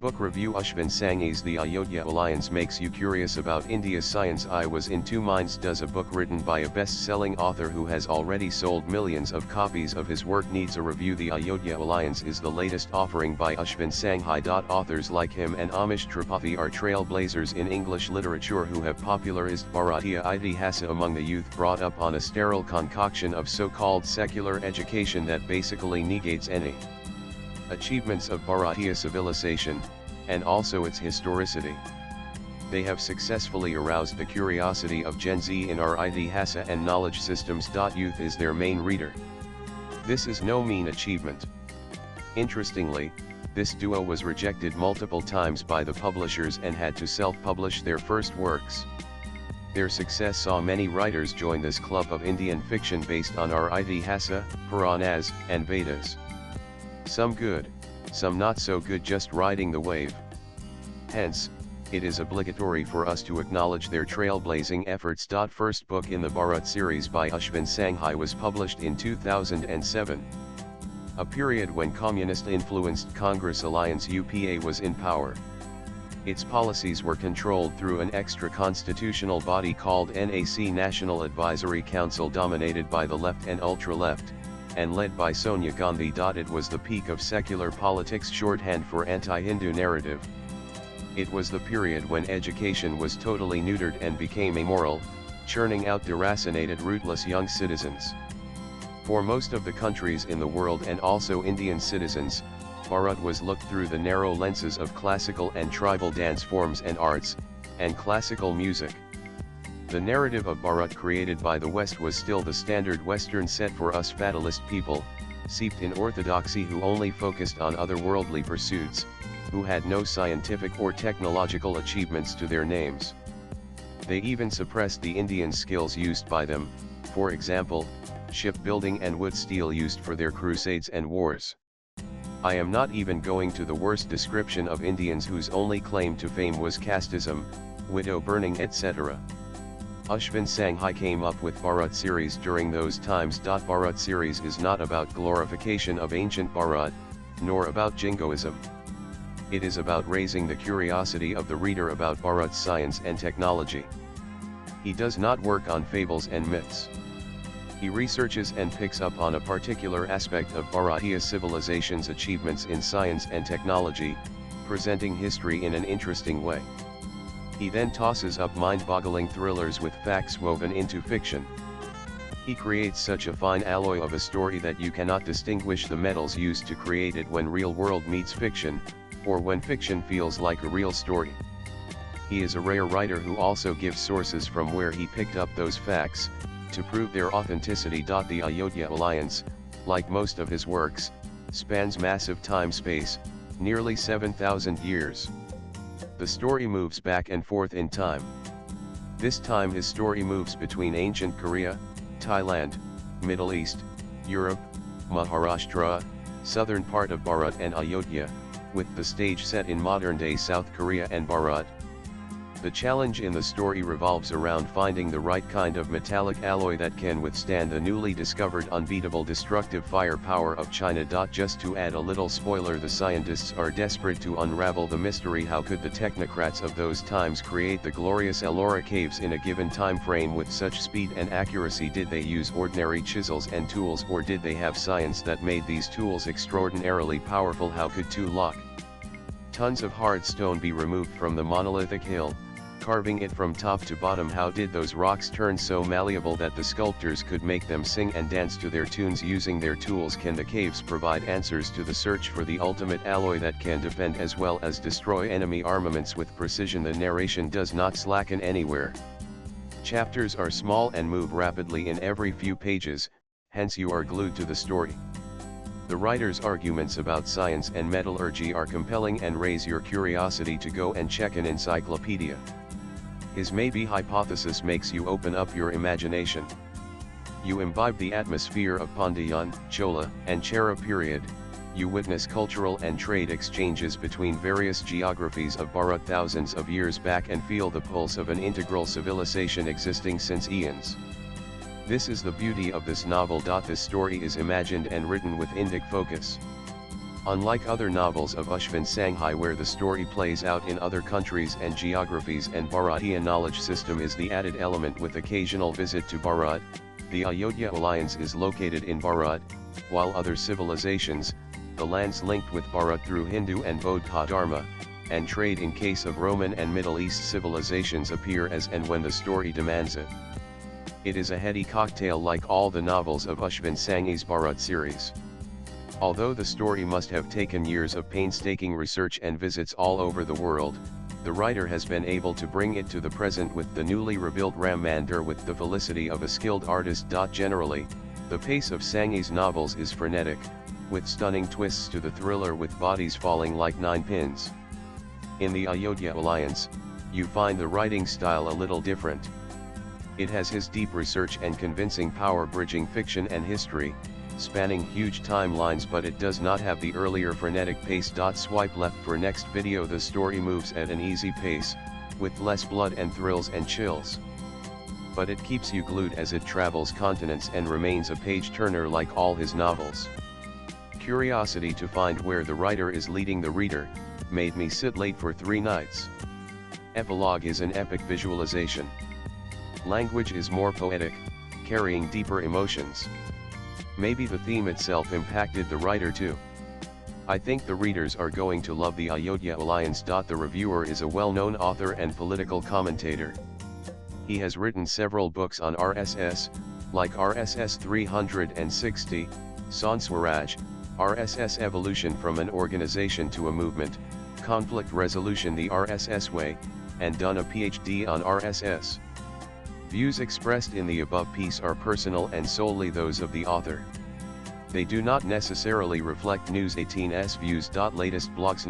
Book review Ashwin Sanghis The Ayodhya Alliance makes you curious about India's science. I was in two minds. Does a book written by a best-selling author who has already sold millions of copies of his work needs a review? The Ayodhya Alliance is the latest offering by Ashwin Sanghis. Authors like him and Amish Tripathi are trailblazers in English literature who have popularized Bharatiya Itihasa among the youth brought up on a sterile concoction of so-called secular education that basically negates any achievements of Bharatiya civilization, and also its historicity. They have successfully aroused the curiosity of Gen Z in our Itihasa and knowledge systems. Youth is their main reader. This is no mean achievement. Interestingly, this duo was rejected multiple times by the publishers and had to self-publish their first works. Their success saw many writers join this club of Indian fiction based on our Itihasa, Puranas, and Vedas. Some good, some not so good, just riding the wave. Hence, it is obligatory for us to acknowledge their trailblazing efforts. First book in the Bharat series by Ashwin Sanghis was published in 2007. A period when communist-influenced Congress Alliance UPA was in power. Its policies were controlled through an extra-constitutional body called NAC, National Advisory Council, dominated by the left and ultra-left, and led by Sonia Gandhi. It was the peak of secular politics, shorthand for anti-Hindu narrative. It was the period when education was totally neutered and became immoral, churning out deracinated, rootless young citizens. For most of the countries in the world and also Indian citizens, Bharat was looked through the narrow lenses of classical and tribal dance forms and arts, and classical music. The narrative of Bharat created by the West was still the standard Western set for us fatalist people, steeped in orthodoxy, who only focused on otherworldly pursuits, who had no scientific or technological achievements to their names. They even suppressed the Indian skills used by them, for example, shipbuilding and wood steel used for their crusades and wars. I am not even going to the worst description of Indians whose only claim to fame was casteism, widow burning, etc. Ashwin Sanghis came up with Bharat series during those times. Bharat series is not about glorification of ancient Bharat, nor about jingoism. It is about raising the curiosity of the reader about Bharat's science and technology. He does not work on fables and myths. He researches and picks up on a particular aspect of Bharatiya civilization's achievements in science and technology, presenting history in an interesting way. He then tosses up mind-boggling thrillers with facts woven into fiction. He creates such a fine alloy of a story that you cannot distinguish the metals used to create it when real world meets fiction, or when fiction feels like a real story. He is a rare writer who also gives sources from where he picked up those facts, to prove their authenticity. The Ayodhya Alliance, like most of his works, spans massive time-space, nearly 7,000 years. The story moves back and forth in time. This time his story moves between ancient Korea, Thailand, Middle East, Europe, Maharashtra, southern part of Bharat, and Ayodhya, with the stage set in modern-day South Korea and Bharat. The challenge in the story revolves around finding the right kind of metallic alloy that can withstand the newly discovered unbeatable destructive firepower of China. Just to add a little spoiler, the scientists are desperate to unravel the mystery. How could the technocrats of those times create the glorious Ellora caves in a given time frame with such speed and accuracy? Did they use ordinary chisels and tools, or did they have science that made these tools extraordinarily powerful? How could 2 tons of hard stone be removed from the monolithic hill, carving it from top to bottom? How did those rocks turn so malleable that the sculptors could make them sing and dance to their tunes using their tools? Can the caves provide answers to the search for the ultimate alloy that can defend as well as destroy enemy armaments with precision? The narration does not slacken anywhere. Chapters are small and move rapidly in every few pages, hence you are glued to the story. The writer's arguments about science and metallurgy are compelling and raise your curiosity to go and check an encyclopedia. His maybe hypothesis makes you open up your imagination. You imbibe the atmosphere of Pandyan, Chola, and Chera period. You witness cultural and trade exchanges between various geographies of Bharat thousands of years back and feel the pulse of an integral civilization existing since eons. This is the beauty of this novel. This story is imagined and written with Indic focus. Unlike other novels of Ashwin Sanghis where the story plays out in other countries and geographies and Bharatiya knowledge system is the added element with occasional visit to Bharat, the Ayodhya alliance is located in Bharat, while other civilizations, the lands linked with Bharat through Hindu and Bauddha Dharma, and trade in case of Roman and Middle East civilizations appear as and when the story demands it. It is a heady cocktail like all the novels of Ashwin Sanghis Bharat series. Although the story must have taken years of painstaking research and visits all over the world, the writer has been able to bring it to the present with the newly rebuilt Ram Mandir with the felicity of a skilled artist. Generally, the pace of Sanghis novels is frenetic, with stunning twists to the thriller with bodies falling like 9 pins. In the Ayodhya Alliance, you find the writing style a little different. It has his deep research and convincing power bridging fiction and history, spanning huge timelines, but it does not have the earlier frenetic pace. Swipe left for next video. The story moves at an easy pace, with less blood and thrills and chills. But it keeps you glued as it travels continents and remains a page-turner like all his novels. Curiosity to find where the writer is leading the reader, made me sit late for 3 nights. Epilogue is an epic visualization. Language is more poetic, carrying deeper emotions. Maybe the theme itself impacted the writer too. I think the readers are going to love the Ayodhya Alliance. The reviewer is a well-known author and political commentator. He has written several books on RSS, like RSS 360, San Swaraj, RSS Evolution from an Organization to a Movement, Conflict Resolution the RSS Way, and done a PhD on RSS. Views expressed in the above piece are personal and solely those of the author. They do not necessarily reflect News 18's views. Latest blogs.